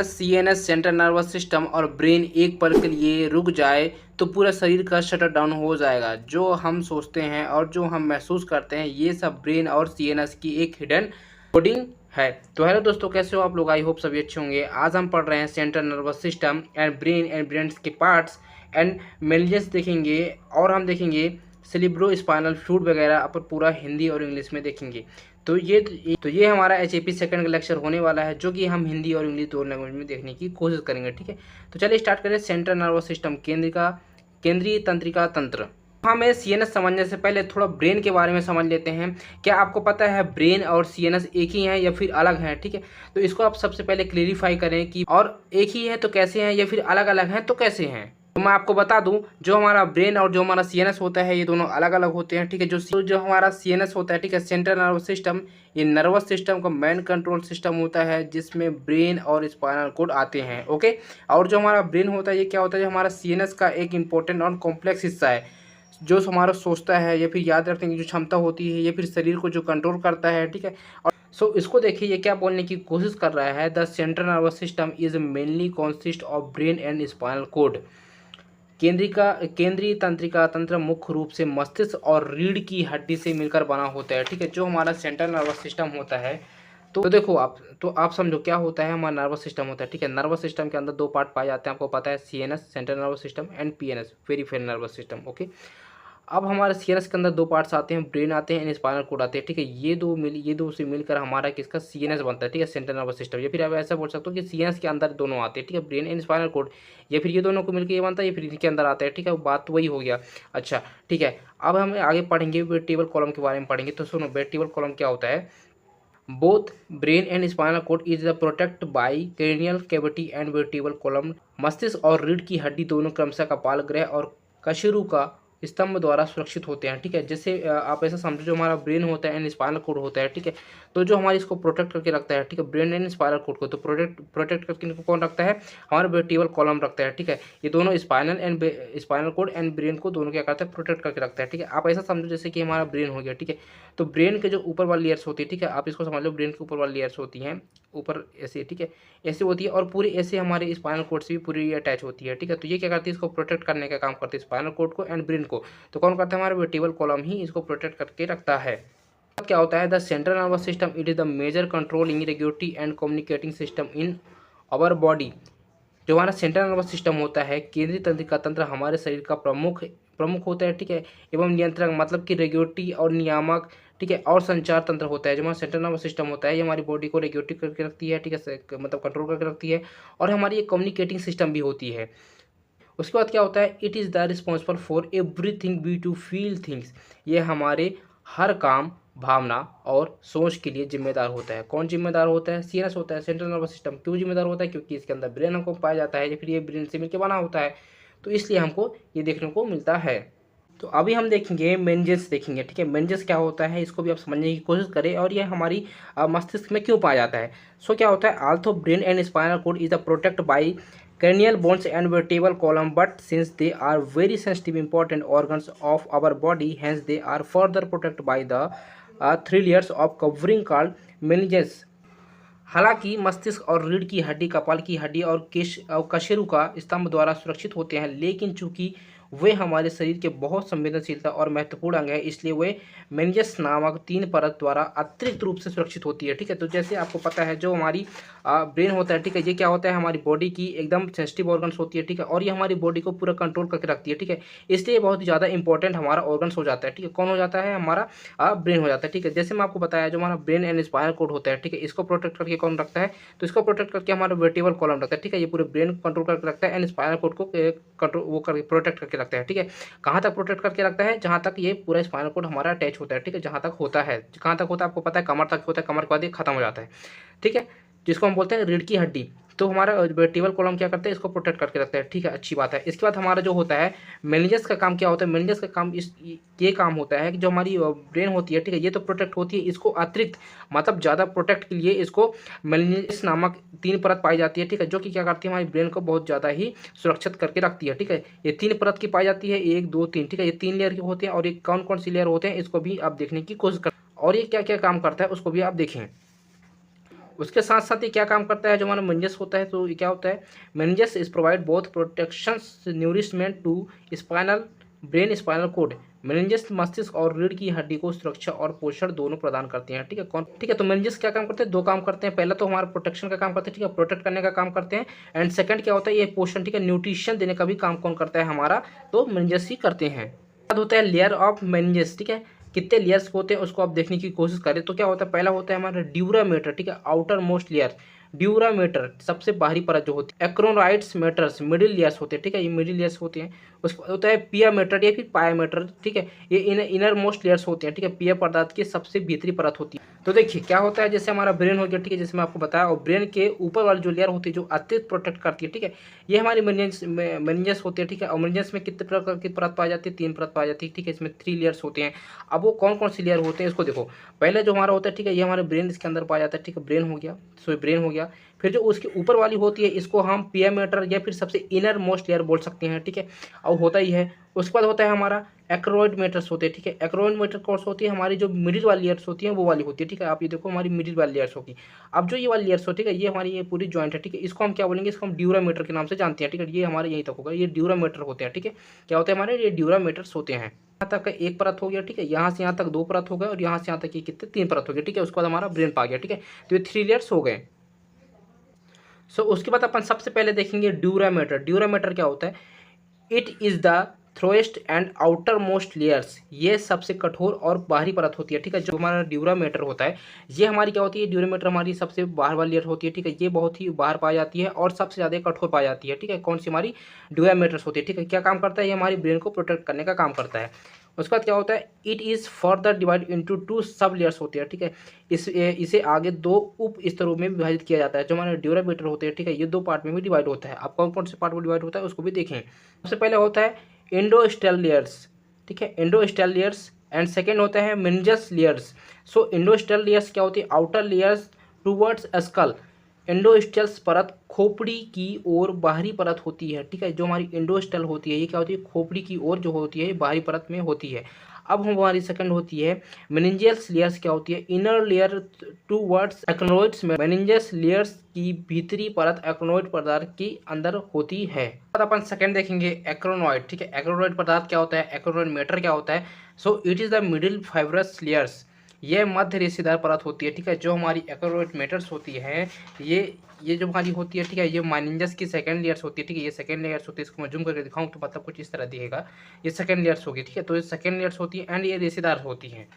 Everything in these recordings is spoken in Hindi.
सीएनएस सेंट्रल नर्वस सिस्टम और ब्रेन एक पल के लिए रुक जाए तो पूरा शरीर का शटर डाउन हो जाएगा। जो हम सोचते हैं और जो हम महसूस करते हैं ये सब ब्रेन और सीएनएस की एक हिडन कोडिंग है। तो हेलो दोस्तों, कैसे हो आप लोग? आई होप सभी अच्छे होंगे। आज हम पढ़ रहे हैं central nervous system and brain के पार्ट्स एंड मेनिंजेस देखेंगे और हम देखेंगे सेरिब्रो स्पाइनल फ्लूइड वगैरह अपन पूरा हिंदी और इंग्लिश में देखेंगे। तो ये हमारा एचएपी सेकंड का लेक्चर होने वाला है, जो कि हम हिंदी और इंग्लिश दोनों लैंग्वेज में देखने की कोशिश करेंगे। ठीक है, तो चलिए स्टार्ट करें। सेंट्रल नर्वस सिस्टम केंद्रीय तंत्रिका तंत्र। हमें सीएनएस समझने से पहले थोड़ा ब्रेन के बारे में समझ लेते हैं। क्या आपको पता है ब्रेन और सीएनएस एक ही हैं या फिर अलग हैं? ठीक है, तो इसको आप सबसे पहले क्लेरिफाई करें कि और एक ही है तो कैसे हैं या फिर अलग अलग हैं तो कैसे हैं। तो मैं आपको बता दूं, जो हमारा ब्रेन और जो हमारा सीएनएस होता है ये दोनों अलग अलग होते हैं। ठीक है, जो हमारा सीएनएस होता है, ठीक है, सेंट्रल नर्वस सिस्टम, ये नर्वस सिस्टम का मेन कंट्रोल सिस्टम होता है जिसमें ब्रेन और स्पाइनल कोड आते हैं। ओके, और जो हमारा ब्रेन होता है ये क्या होता है, जो हमारा सीएनएस का एक इंपॉर्टेंट और कॉम्प्लेक्स हिस्सा है जो हमारा सोचता है या फिर याद रखने की जो क्षमता होती है या फिर शरीर को जो कंट्रोल करता है। ठीक है, और इसको देखिए ये क्या बोलने की कोशिश कर रहा है, the central nervous system is mainly consist of brain and spinal code. केंद्रीय तंत्रिका तंत्र मुख्य रूप से मस्तिष्क और रीढ़ की हड्डी से मिलकर बना होता है। ठीक है, जो हमारा सेंट्रल नर्वस सिस्टम होता है, तो देखो आप समझो क्या होता है। हमारा नर्वस सिस्टम होता है, ठीक है, नर्वस सिस्टम के अंदर दो पार्ट पाए जाते हैं, आपको पता है, CNS central nervous system and PNS peripheral nervous system. Okay, अब हमारे सीएनएस के अंदर दो पार्ट्स आते हैं, ब्रेन आते हैं एंड स्पाइनल कोड आते हैं। ठीक है, ये दो से मिलकर हमारा किसका सीएनएस बनता है। ठीक है, सेंट्रल नर्वस सिस्टम। या फिर आप ऐसा बोल सकते हो कि सीएनएस के अंदर दोनों आते हैं, ठीक है, ब्रेन एंड स्पाइनल कोड, या फिर ये दोनों को मिलकर ये बनता है, या फिर इनके अंदर आता है। ठीक है, बात तो वही हो गया। अच्छा ठीक है, अब हम आगे पढ़ेंगे वेर्टिब्रल कॉलम के बारे में पढ़ेंगे। तो सुनो, वेर्टिब्रल कॉलम क्या होता है। Both brain and spinal cord is the protect by cranial cavity and vertebral column. मस्तिष्क और रीढ़ की हड्डी दोनों क्रमशः कपाल ग्रह और कशेरु का स्तंभ द्वारा सुरक्षित होते हैं। ठीक है, जैसे आप ऐसा समझो, जो हमारा ब्रेन होता है एंड स्पाइनल कोड होता है, ठीक है, तो जो हमारी इसको प्रोटेक्ट करके रखता है, ठीक है, ब्रेन एंड स्पाइनल कोड को, तो प्रोटेक्ट करके इनको कौन रखता है, हमारा वर्टिब्रल कॉलम रखता है। ठीक है, ये दोनों स्पाइनल कोड एंड ब्रेन को दोनों क्या करता है, प्रोटेक्ट करके रखता है। ठीक है, आप ऐसा समझो जैसे कि हमारा ब्रेन हो गया। ठीक है, तो ब्रेन के जो ऊपर वाली लेयर्स होती है, ठीक है, आप इसको समझ लो, ब्रेन के ऊपर वाली लेयर्स होती हैं, ऊपर ऐसे, ठीक है, ऐसे होती है, और पूरी ऐसे हमारे स्पाइनल कोड से भी पूरी अटैच होती है। ठीक है, तो ये क्या करती है, इसको प्रोटेक्ट करने का काम करती है, स्पाइनल कोड को एंड ब्रेन को। तो कौन करता है, हमारा वर्टिब्रल कॉलम ही इसको प्रोटेक्ट करके रखता है। अब क्या होता है, the central nervous system it is the major controlling regulatory and communicating system in our body. जो हमारा सेंट्रल नर्वस सिस्टम होता है, केंद्रीय तंत्रिका तंत्र, हमारे शरीर का प्रमुख होता है। ठीक है, एवं नियंत्रक मतलब कि रेगुलेटरी और नियामक, ठीक है, और संचार तंत्र होता है। जो हमारा सेंट्रल नर्वस सिस्टम होता है ये हमारी बॉडी को रेगुलेट करके रखती है। ठीक है, मतलब कंट्रोल करके रखती है, और हमारी एक कम्युनिकेटिंग सिस्टम भी होती है। उसके बाद क्या होता है, it is the responsible for everything we to feel things. ये हमारे हर काम, भावना और सोच के लिए जिम्मेदार होता है। कौन जिम्मेदार होता है, सीएनएस होता है, सेंट्रल नर्वस सिस्टम। क्यों जिम्मेदार होता है, क्योंकि इसके अंदर ब्रेन हमको पाया जाता है, या फिर ये ब्रेन से मिलकर बना होता है, तो इसलिए हमको ये देखने को मिलता है। तो अभी हम देखेंगे मेनिंजेस देखेंगे। ठीक है, मेनिंजेस क्या होता है इसको भी आप समझने की कोशिश करें, और ये हमारी मस्तिष्क में क्यों पाया जाता है। सो क्या होता है, although brain and spinal cord is the protect by cranial bones and vertebral column, but since they are very sensitive important organs of our body, hence they are further protected by the three layers of covering called meninges। हालांकि मस्तिष्क और रीढ़ की हड्डी, कपाल की हड्डी और कशेरु का स्तंभ द्वारा सुरक्षित होते हैं, लेकिन चूंकि वे हमारे शरीर के बहुत संवेदनशीलता और महत्वपूर्ण अंग है, इसलिए वे मेनिंजेस नामक तीन परत द्वारा अतिरिक्त रूप से सुरक्षित होती है। ठीक है, तो जैसे आपको पता है, जो हमारी ब्रेन होता है, ठीक है, ये क्या होता है, हमारी बॉडी की एकदम सेंसिटिव ऑर्गन्स होती है। ठीक है, और ये हमारी बॉडी को पूरा कंट्रोल करके रखती है। ठीक है, इसलिए बहुत ही ज़्यादा इंपॉर्टेंट हमारा ऑर्गन्स हो जाता है। ठीक है, कौन हो जाता है, हमारा ब्रेन हो जाता है। ठीक है, जैसे मैं आपको बताया, जो हमारा ब्रेन एंड स्पाइनल कोड होता है, ठीक है, इसको प्रोटेक्ट करके कौन रखता है, तो इसको प्रोटेक्ट करके हमारा वर्टिब्रल कॉलम रखता है। ठीक है, ये पूरे ब्रेन को कंट्रोल करके रखता है एंड स्पाइनल कोड को कंट्रोल वो करके प्रोटेक्ट करके रखता है। ठीक है, कहाँ तक प्रोटेक्ट करके रखता है, जहाँ तक ये पूरा स्पाइनल कोड हमारा अटैच होता है। ठीक है, जहाँ तक होता है, कहाँ तक होता है आपको पता है, कमर तक होता है, कमर के बाद ये खत्म हो जाता है। ठीक है, जिसको हम बोलते हैं रीढ़ की हड्डी। तो हमारा वर्टिब्रल कॉलम क्या करता है, इसको प्रोटेक्ट करके रखता है। ठीक है, अच्छी बात है। इसके बाद हमारा जो होता है मेनिंजेस का काम क्या होता है, मेनिंजेस का काम ये काम होता है कि जो हमारी ब्रेन होती है, ठीक है, ये तो प्रोटेक्ट होती है, इसको अतिरिक्त मतलब ज़्यादा प्रोटेक्ट के लिए इसको मेनिंजेस नामक तीन परत पाई जाती है। ठीक है, जो कि क्या करती है, हमारी ब्रेन को बहुत ज़्यादा ही सुरक्षित करके रखती है। ठीक है, ये तीन परत की पाई जाती है, एक दो तीन। ठीक है, ये तीन लेयर के होते हैं, और ये कौन कौन सी लेयर होते हैं इसको भी आप देखने की कोशिश कर, और ये क्या क्या काम करता है उसको भी आप देखें। उसके साथ साथ ये क्या काम करता है, जो हमारा मेनिंजेस होता है, तो ये क्या होता है, meninges is provide both protections nourishment to spinal brain spinal cord. Meninges मस्तिष्क और रीढ़ की हड्डी को सुरक्षा और पोषण दोनों प्रदान करते हैं, ठीक है। कौन, ठीक है। तो मेनिंजेस क्या काम करते हैं, दो काम करते हैं। पहला तो हमारा प्रोटेक्शन का काम करते हैं, ठीक है, प्रोटेक्ट करने का काम करते हैं। एंड सेकंड क्या होता है, ये पोषण, ठीक है, न्यूट्रिशन देने का भी काम कौन करता है हमारा, तो मेनिंजेस ही करते हैं। बाद होता है लेयर ऑफ मेनिंजेस, ठीक है, कितने लेयर्स होते हैं उसको आप देखने की कोशिश करें। तो क्या होता है, पहला होता है हमारा ड्यूरामेटर, ठीक है, आउटर मोस्ट लेयर। ड्यूरामेटर सबसे बाहरी परत जो होती है। एक्रोनोइड्स मेटर्स मिडिल लेयर्स होते हैं, ठीक है, ये मिडिल लेयर्स होते हैं। उसके बाद होता है पियामेटर या फिर पायामेटर, ठीक है, ये इनर मोस्ट लेयर्स होते हैं, ठीक है, पिया पदार्थ की सबसे भीतरी परत होती है। तो देखिए क्या होता है, जैसे हमारा ब्रेन हो गया, ठीक है, जैसे मैं आपको बताया, और ब्रेन के ऊपर वाली जो लेयर होती है जो अत्यधिक प्रोटेक्ट करती है, ठीक है, ये हमारी मेनिंजेस होती है, ठीक है। और मेनिंजेस में कितने प्रकार की परत पाई जाती है, 3 परत पाई जाती है, ठीक है, इसमें 3 लेयर्स होते हैं। अब वो कौन कौन सी लेयर होते हैं इसको देखो। पहले जो हमारा होता है, ठीक है, ये हमारे ब्रेन इसके अंदर पाया जाता है, ठीक है, ब्रेन हो गया, सो ब्रेन हो गया। फिर जो उसके ऊपर वाली होती है इसको हम पियामेटर या फिर सबसे इनर मोस्ट लेयर बोल सकते हैं, ठीक है, और होता ही है। उसके बाद होता है हमारा एक्रोइड मेटर्स होते हैं, ठीक है, एक्रोइड मेटर कोर्स होती है हमारी जो मिडिल वाली लेयर्स होती हैं वो वाली होती है, ठीक है। आप ये देखो हमारी मिडिल वाली लेयर्स होगी। अब जो ये वाली लेयर्स होती है, ये हमारी ये पूरी जॉइंट है, ठीक है, इसको हम क्या बोलेंगे, इसको हम ड्यूरामीटर के नाम से जानते हैं, ठीक है, ये हमारे यहीं तक होगा, ये ड्यूरामीटर होते हैं, ठीक है। क्या होते हैं हमारे, ये ड्यूरामीटर्स होते हैं। यहाँ तक एक परत हो गया, ठीक है, यहाँ से यहाँ तक 2 परत हो गए, और यहाँ से यहाँ तक ये कितने 3 परत हो गए, ठीक है। उसके बाद हमारा ब्रेन पा गया, ठीक है, तो ये 3 लेयर्स हो गए। सो उसके बाद अपन सबसे पहले देखेंगे ड्यूरामीटर। ड्यूरामीटर क्या होता है, इट इज़ द थ्रोएस्ट एंड आउटर मोस्ट लेयर्स, ये सबसे कठोर और बाहरी परत होती है, ठीक है। जो हमारा ड्यूरामीटर होता है, ये हमारी क्या होती है, ड्यूरामीटर हमारी सबसे बाहर वाली लेयर होती है, ठीक है, ये बहुत ही बाहर पाई जाती है और सबसे ज़्यादा कठोर पाई जाती है, ठीक है। कौन सी हमारी ड्यूरामीटर्स होती है, ठीक है। क्या काम करता है, ये हमारी ब्रेन को प्रोटेक्ट करने का काम करता है। उसके बाद क्या होता है, it is further divide into 2 सब लेयर्स होती है, ठीक है। इसे आगे 2 उप स्तरों में विभाजित किया जाता है। जो हमारे ड्यूरामीटर होते हैं, ठीक है, ये 2 पार्ट में भी डिवाइड होता है। अब कौन कौन से पार्ट में डिवाइड होता है उसको भी देखें। सबसे पहले होता है एंडोस्टेल लेयर्स, ठीक है, एंडोस्टेल लेयर्स। एंड सेकेंड होता है मेनिंजेस लेयर्स। सो एंडोस्टेल लेयर्स क्या होती है, आउटर लेयर्स टूवर्ड्स स्कल। एंडोस्टेल्स परत खोपड़ी की ओर बाहरी परत होती है, ठीक है। जो हमारी एंडोस्टेल होती है ये क्या होती है, खोपड़ी की ओर जो होती है बाहरी परत में होती है। अब हमारी सेकंड होती है मेनिंजियस लेयर्स, क्या होती है, इनर लेयर टूवर्ड्स एक्रोनोइड्स में। मेनिंजियस लेयर्स की भीतरी परत एक्रोनोइड पदार्थ की अंदर होती है। अब अपन सेकंड देखेंगे एक्रोनोइड, ठीक है। एक्रोनोइड पदार्थ क्या होता है, एक्रोनोइड मैटर क्या होता है। So it is the middle fibrous layers, ये मध्य रेशेदार परत होती है, ठीक है। जो हमारी एक्रोनोइड मैटर्स होती है, ये जो हमारी होती है, ठीक है, ये मेनिंजेस की सेकंड लेयर्स होती है, ठीक है, ये सेकंड लेयर्स होती है। इसको मैं जूम करके दिखाऊं तो मतलब कुछ इस तरह दिखेगा, ये सेकंड लेयर्स होगी, ठीक है। तो ये सेकंड लेयर्स होती है एंड ये रेशेदार होती हैं।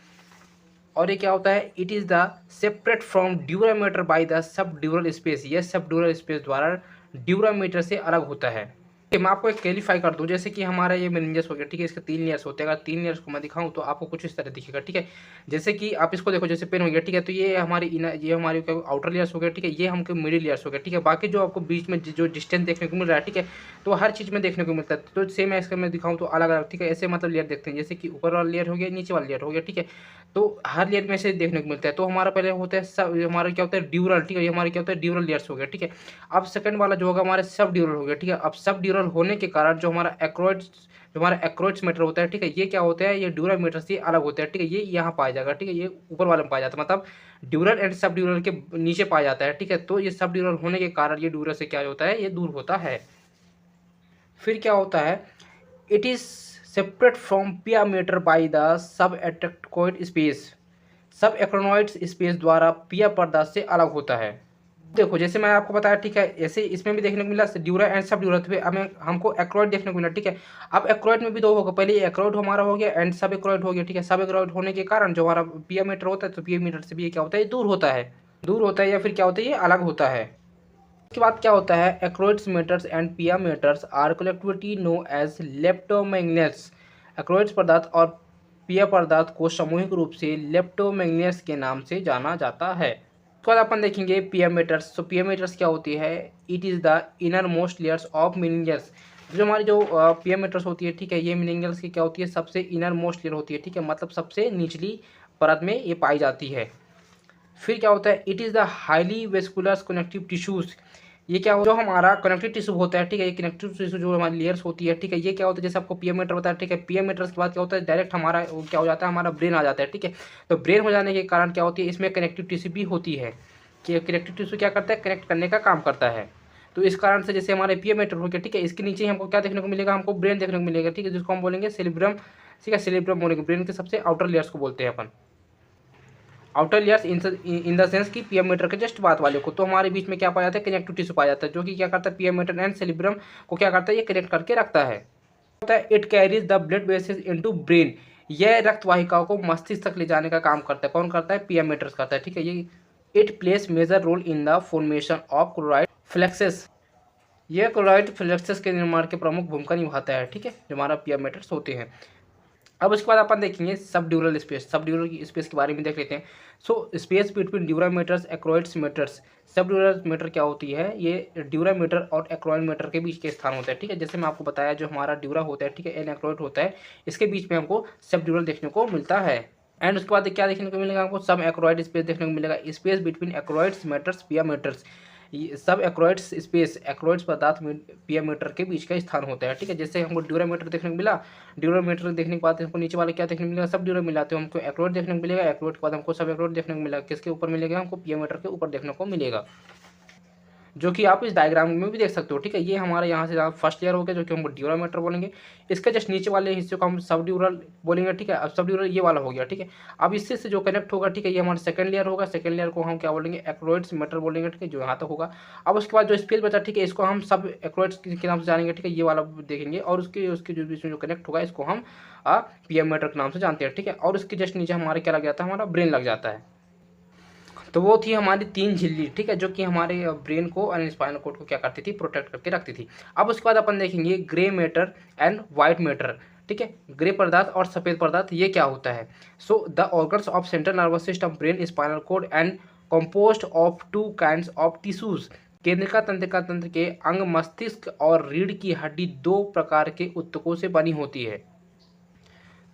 और ये क्या होता है, it is the separate from dura mater bye the सब ड्यूरल स्पेस, ये सब ड्यूरल स्पेस द्वारा ड्यूरामीटर से अलग होता है। मैं आपको एक क्लेरिफाई कर दूं, जैसे कि हमारा ये मेनिंजेस हो गया, ठीक है, इसके 3 लेयर्स होते हैं। अगर 3 लेयर्स को मैं दिखाऊं तो आपको कुछ इस तरह दिखेगा, ठीक है। जैसे कि आप इसको देखो, जैसे पेन हो गया, ठीक है, तो ये हमारी ये हमारी आउटर लेयर्स हो गया, ठीक है, ये हमको मिडिल लेयर्स हो गया, ठीक है। बाकी जो आपको बीच में जो डिस्टेंस देखने को मिल रहा है, ठीक है, तो हर चीज़ में देखने को मिलता है। तो सेम है, इसका मैं दिखाऊँ तो अलग अलग, ठीक है, ऐसे मतलब लेयर देखते हैं, जैसे कि ऊपर वाला लेयर हो गया, नीचे वाला लेयर हो गया, ठीक है। तो हर लेयर में से देखने को मिलता है। तो हमारा पहले होता है सब, हमारा क्या होता है ड्यूरल, ठीक है, ये हमारे क्या होता है ड्यूरल लेयर्स हो गया, ठीक है। अब सेकंड वाला जो होगा हमारे सब ड्यूरल हो गया, ठीक है। अब सब ड्यूरल होने के कारण जो हमारा एक्रोइड्स मैटर होता है, ठीक है, ये क्या होता है, ये ड्यूरामीटर से अलग होता है, ठीक है, ये यहाँ पाया जाएगा, ठीक है, ये ऊपर वाले में पाया जाता है, मतलब ड्यूरल एंड सब ड्यूरल के नीचे पाया जाता है, ठीक है। तो ये सब ड्यूरल होने के कारण ये ड्यूरल से क्या होता है, ये दूर होता है। फिर क्या होता है, it is separate from pia mater by the subarachnoid space, सब एक्रोनोइड स्पेस द्वारा पिया पर्दा से अलग होता है। देखो जैसे मैं आपको बताया, ठीक है, ऐसे इसमें भी देखने को मिला ड्यूरा एंड सब ड्यूरा, तो हमें हमको एक्रोइड देखने को मिला, ठीक है। अब एक्रोइड में भी 2 होगा, पहले एक्रोइड हमारा हो गया एंड सब एक्रोइड हो गया, ठीक है। सब एक्रोइड होने के कारण जो हमारा पियामीटर होता है, तो पियामीटर से भी ये क्या होता है, दूर होता है या फिर क्या होता है, ये अलग होता है। उसके बाद क्या होता है, एक्रोइड्स maters and pia maters are collectivity known as leptomeninges. एक्रोइड्स पदार्थ और पिया पदार्थ को सामूहिक रूप से लेप्टोमैग्नेट्स के नाम से जाना जाता है। उसके बाद अपन देखेंगे पियामीटर्स। तो पियामीटर्स क्या होती है, it is the inner most layers of meninges. जो हमारी जो पियामीटर्स होती है, ठीक है, ये मेनिंजेस की क्या होती है, सबसे इनर मोस्ट लेयर होती है, ठीक है, मतलब सबसे निचली परत में ये पाई जाती है। फिर क्या होता है, it is the highly vascular connective tissues. ये क्या हो, जो हमारा कनेक्टिव टिश्यू होता है, ठीक है, ये कनेक्टिव टिश्यू जो हमारी लेयर्स होती है, ठीक है, ये क्या होता है, जैसे आपको पियामीटर बताया, ठीक है, पियामीटर्स के बाद क्या होता है, डायरेक्ट हमारा क्या हो जाता है, हमारा ब्रेन आ जाता है, ठीक है। तो ब्रेन हो जाने के कारण क्या होती है, इसमें कनेक्टिव टिश्यू भी होती है। कि कनेक्टिव टिश्यू क्या करता है, कनेक्ट करने का काम करता है। तो इस कारण से जैसे हमारे पीएम मैटर हो गया, ठीक है, इसके नीचे हमको क्या देखने को मिलेगा, हमको ब्रेन देखने को मिलेगा, ठीक है, जिसको हम बोलेंगे सेरिब्रम, ठीक है, सेरिब्रम बोलेंगे, ब्रेन के सबसे आउटर लेयर्स को बोलते हैं अपन, outer layers in the sense कि पीएम मैटर के जस्ट बात वाले को। तो हमारे बीच में क्या पाया जाता है, कनेक्टिव टिश्यू पाया जाता है, जो कि क्या करता है, पीएम मैटर एंड सेरिब्रम को क्या करता है, ये कनेक्ट करके रखता है। It carries the blood vessels into brain, यह रक्त वाहिकाओं को मस्तिष्क तक ले जाने का काम करता है। कौन करता है, पीएम मैटर्स करता है, ठीक है। ये it plays major role in the formation of choroid plexus, यह क्लोराइड फ्लेक्सेस के निर्माण के प्रमुख भूमिका निभाता है, ठीक है, जो हमारा पीएम मैटर्स होते हैं। अब उसके बाद अपन देखेंगे सब ड्यूरल स्पेस, सब ड्यूरल स्पेस के बारे में देख लेते हैं। सो स्पेस बिटवीन ड्यूरामीटर्स एक्रोइड्स मीटर्स, सब ड्यूरल मीटर क्या होती है, ये ड्यूरामीटर और एक्रोइड मीटर के बीच के स्थान होता है, ठीक है। जैसे मैं आपको बताया जो हमारा ड्यूरा होता है, ठीक है, एन एक्रोइड होता है, इसके बीच में हमको सब ड्यूरल देखने को मिलता है। एंड उसके बाद क्या देखने को मिलेगा, हमको सब एक्रोइड स्पेस देखने को मिलेगा, स्पेस बिटवीन एक्रोइड्स मीटर्स पिया मीटर्स, सब एक्रोइड्स स्पेस, एक्रोइड्स पदार्थ पीएम मीटर के बीच का स्थान होता है, ठीक है। जैसे हमको ड्यूरामीटर देखने को मिला, ड्यूरामीटर देखने के बाद हमको नीचे वाले क्या देखने को मिलेगा, सब ड्यूरा मिला, तो हमको एक्रोइड देखने को मिलेगा, एक्रोइड के बाद हमको सब एक्रोइड देखने को मिलेगा, किसके ऊपर मिलेगा, हमको पीएम मीटर के ऊपर देखने को मिलेगा, जो कि आप इस डायग्राम में भी देख सकते हो, ठीक है। ये हमारे यहाँ से फर्स्ट लेयर हो गया, जो कि हम ड्यूरामीटर बोलेंगे। इसके जस्ट नीचे वाले हिस्से को हम सब ड्यूरल बोलेंगे, ठीक है। अब सब ड्यूरल ये वाला हो गया, ठीक है। अब इससे से जो कनेक्ट होगा, ठीक है, ये हमारा सेकंड लेयर होगा, सेकंड लेयर को हम क्या बोलेंगे, एक्रोइड्स मीटर बोलेंगे, ठीक है, जो यहाँ तक होगा। अब उसके बाद जो स्पेस बचा, ठीक है, इसको हम सब एक्रोइड्स के नाम से जानेंगे, ठीक है, ये वाला देखेंगे, और उसके जो बीच में जो कनेक्ट होगा, इसको हम पीएम मीटर के नाम से जानते हैं, ठीक है। और उसके जस्ट नीचे हमारे क्या लग जाता है, हमारा ब्रेन लग जाता है। तो वो थी हमारी 3 झिल्ली, ठीक है, जो कि हमारे ब्रेन को एंड स्पाइनल कॉर्ड को क्या करती थी, प्रोटेक्ट करके रखती थी। अब उसके बाद अपन देखेंगे grey matter and white matter, ठीक है, ग्रे पदार्थ और सफ़ेद पदार्थ, ये क्या होता है। So the organs of central nervous system, brain, spinal cord and composed of 2 kinds of tissues, केंद्रिका तंत्र के अंग मस्तिष्क और रीढ़ की हड्डी 2 प्रकार के ऊतकों से बनी होती है।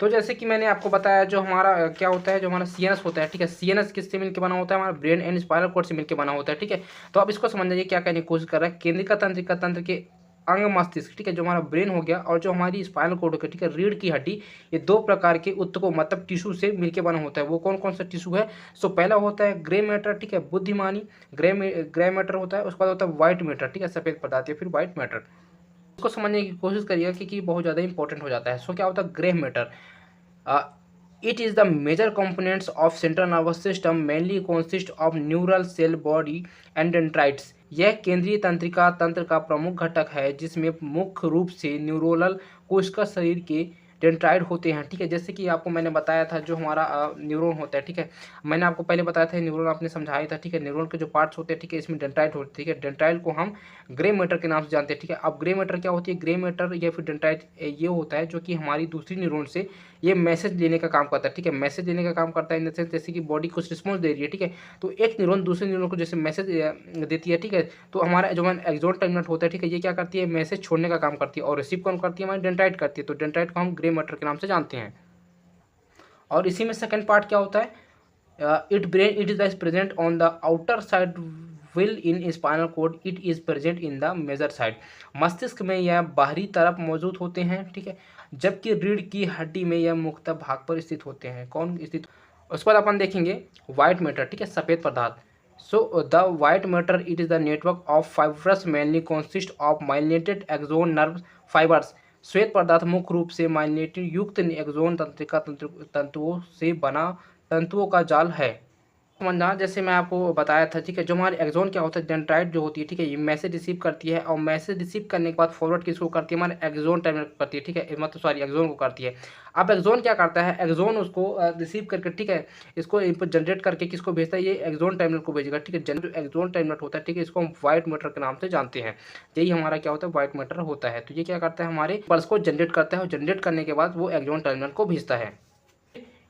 तो जैसे कि मैंने आपको बताया जो हमारा क्या होता है, जो हमारा सीएनएस होता है, ठीक है, सीएनएस किससे मिलकर बना होता है, हमारा ब्रेन एंड स्पाइनल कॉर्ड से मिलकर बना होता है, ठीक है। तो अब इसको समझ जाइए क्या कहने की कोशिश कर रहा है, केंद्रिका तंत्र के अंग मस्तिष्क, ठीक है, जो हमारा ब्रेन हो गया, और जो हमारी स्पाइनल कॉर्ड हो गया, ठीक है, रीढ़ की हड्डी, ये 2 प्रकार के ऊतकों मतलब टिश्यू से मिलकर बना होता है। वो कौन कौन सा टिश्यू है, सो पहला होता है ग्रे मैटर, ठीक है, बुद्धिमानी, ग्रे मैटर होता है। उसके बाद होता है व्हाइट मैटर, ठीक है, सफेद पदार्थ, या फिर व्हाइट मैटर। इसको समझने की कोशिश करिएगा क्योंकि बहुत ज़्यादा इंपॉर्टेंट हो जाता है। सो क्या होता है grey matter, it is the major components of central nervous system, mainly consist of neural cell body and dendrites। यह केंद्रीय तंत्रिका तंत्र का प्रमुख घटक है जिसमें मुख्य रूप से न्यूरोनल कोशिका शरीर के डेंड्राइट होते हैं, ठीक है। जैसे कि आपको मैंने बताया था जो हमारा न्यूरॉन होता है, ठीक है, मैंने आपको पहले बताया था न्यूरॉन आपने समझाया था, ठीक है। न्यूरॉन के जो पार्ट्स होते हैं, ठीक है, इसमें डेंड्राइट होते हैं, ठीक है। डेंड्राइट को हम ग्रे मैटर के नाम से जानते हैं, ठीक है। अब ग्रे मैटर क्या होती है, ग्रे मैटर या फिर डेंड्राइट ये होता है जो कि हमारी दूसरी न्यूरॉन से ये मैसेज लेने का काम करता है, ठीक है, मैसेज लेने का काम करता है इन द सेंस जैसे कि बॉडी कुछ रिस्पॉन्स दे रही है, ठीक है। तो एक न्यूरॉन दूसरे न्यूरॉन को जैसे मैसेज देती है, ठीक है, तो हमारा जो एक्सोन टर्मिनल होता है, ठीक है, ये क्या करती है, मैसेज छोड़ने का काम करती है, और रिसीव कौन करती है, हमारी डेंड्राइट करती है। तो डेंड्राइट को हम ग्रे मैटर के नाम से जानते हैं। और इसी में सेकंड पार्ट क्या होता है, it is present on the outer side will in spinal cord, it is present in the major side. मस्तिष्क में यह बाहरी तरफ मौजूद होते हैं, ठीक है, जबकि रीढ़ की हड्डी में यह मुख्य भाग पर स्थित होते हैं। कौन स्थित, उसके बाद अपन देखेंगे व्हाइट मैटर, ठीक है, सफ़ेद पदार्थ। So the white matter it is the network of fibrous mainly consist of myelinated axon nerve fibres. श्वेत पदार्थ मुख्य रूप से माइलिनेटेड युक्त एक्सोन तंत्रिका तंतुओं से बना तंतुओं का जाल है। समझना, जैसे मैं आपको बताया था, ठीक है, जो हमारे एक्सोन क्या होता है, डेंड्राइट जो होती है, ठीक है, ये मैसेज रिसीव करती है, और मैसेज रिसीव करने के बाद फॉरवर्ड किसको करती है, हमारे एक्सोन टर्मिनल को करती है, ठीक है, मतलब सॉरी एक्सोन को करती है। अब एक्सोन क्या करता है, एक्सोन उसको रिसीव करके, ठीक है, इसको इनपुट जनरेट करके किसको भेजता है, ये एक्सोन टर्मिनल को भेजेगा, ठीक है। जो एक्सोन टर्मिनल होता है, ठीक है, इसको हम व्हाइट मैटर के नाम से जानते हैं। यही हमारा क्या होता है, व्हाइट मैटर होता है। तो ये क्या करता है, हमारे पल्स को जनरेट करता है, और जनरेट करने के बाद वो एक्सोन टर्मिनल को भेजता है।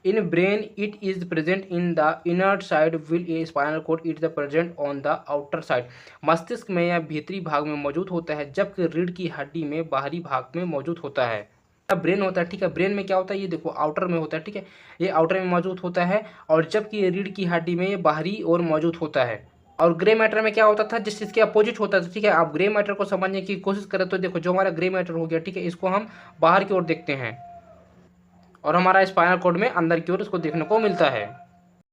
In brain, it is present in the inner side, will a spinal cord it is present on the outer side। मस्तिष्क में या भीतरी भाग में मौजूद होता है, जबकि रीढ़ की हड्डी में बाहरी भाग में मौजूद होता है। ब्रेन होता है, ठीक है, ब्रेन में क्या होता है, ये देखो आउटर में होता है, ठीक है, ये आउटर में मौजूद होता है, और जबकि रीढ़ की हड्डी में ये बाहरी ओर मौजूद होता है। और ग्रे मैटर में क्या होता था, जिस चीज़ के अपोजिट होता था, ठीक है। आप ग्रे मैटर को समझने की कोशिश करें तो देखो जो हमारा ग्रे मैटर हो गया, ठीक है, इसको हम बाहर की ओर देखते हैं, और हमारा स्पाइनल कॉर्ड में अंदर की ओर इसको देखने को मिलता है।